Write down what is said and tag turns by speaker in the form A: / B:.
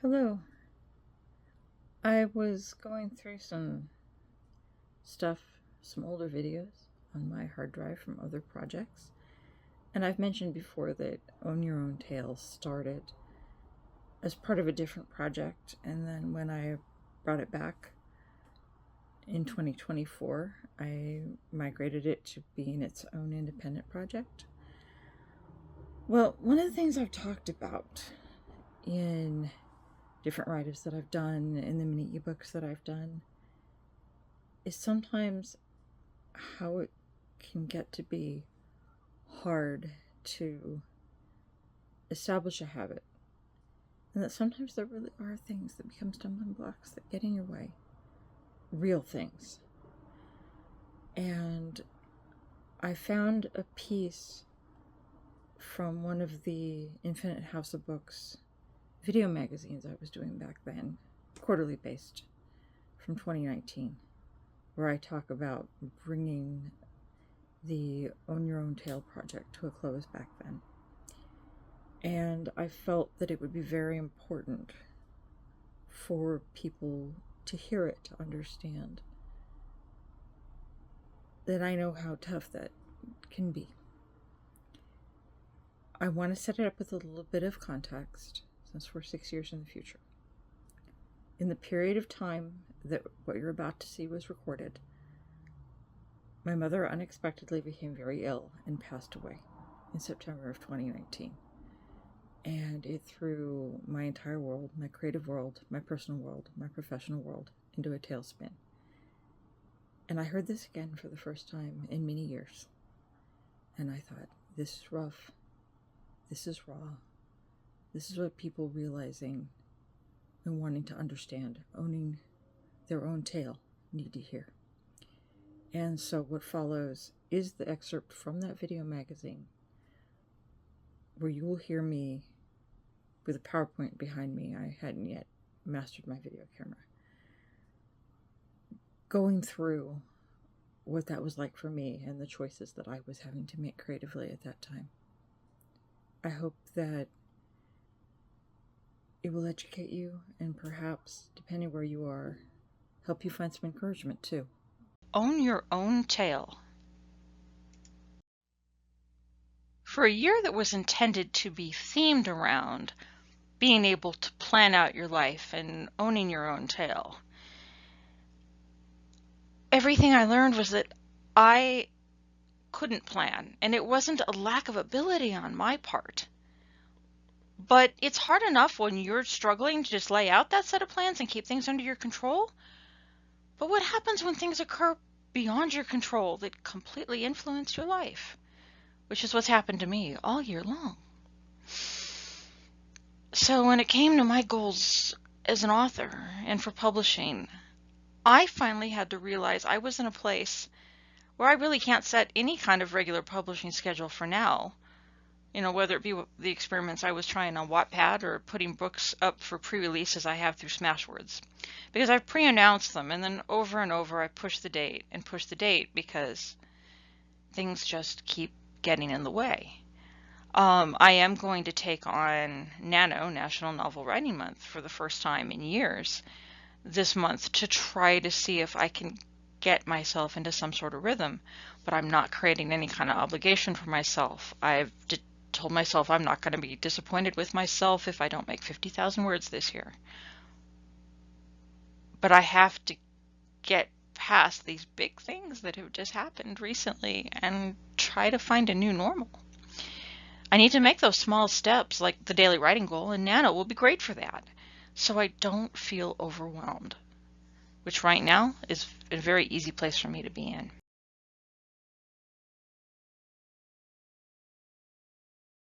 A: Hello. I was going through some stuff, some older videos on my hard drive from other projects, and I've mentioned before that Own Your Own Tale started as part of a different project, and then when I brought it back in 2024, I migrated it to being its own independent project. Well, one of the things I've talked about in different write-ups that I've done, in the mini ebooks that I've done, is sometimes how it can get to be hard to establish a habit, and that sometimes there really are things that become stumbling blocks that get in your way, real things. And I found a piece from one of the Infinite House of Books video magazines I was doing back then, quarterly based, from 2019, where I talk about bringing the Own Your Own Tale project to a close back then. And I felt that it would be very important for people to hear it, to understand that I know how tough that can be. I want to set it up with a little bit of context, since we're 6 years in the future. In the period of time that what you're about to see was recorded, my mother unexpectedly became very ill and passed away in September of 2019. And it threw my entire world, my creative world, my personal world, my professional world, into a tailspin. And I heard this again for the first time in many years. And I thought, this is rough. This is raw. This is what people realizing and wanting to understand, owning their own tale, need to hear. And so what follows is the excerpt from that video magazine, where you will hear me with a PowerPoint behind me. I hadn't yet mastered my video camera, going through what that was like for me and the choices that I was having to make creatively at that time. I hope that it will educate you and perhaps, depending where you are, help you find some encouragement too.
B: Own Your Own Tale. For a year that was intended to be themed around being able to plan out your life and owning your own tale, everything I learned was that I couldn't plan, and it wasn't a lack of ability on my part. But it's hard enough when you're struggling to just lay out that set of plans and keep things under your control. But what happens when things occur beyond your control that completely influence your life? Which is what's happened to me all year long. So when it came to my goals as an author and for publishing, I finally had to realize I was in a place where I really can't set any kind of regular publishing schedule for now. Whether it be the experiments I was trying on Wattpad or putting books up for pre-release as I have through Smashwords. Because I've pre-announced them, and then over and over I push the date because things just keep getting in the way. I am going to take on NaNo, National Novel Writing Month, for the first time in years this month to try to see if I can get myself into some sort of rhythm, but I'm not creating any kind of obligation for myself. I've told myself I'm not going to be disappointed with myself if I don't make 50,000 words this year. But I have to get past these big things that have just happened recently and try to find a new normal. I need to make those small steps like the daily writing goal, and NaNo will be great for that, so I don't feel overwhelmed, which right now is a very easy place for me to be in.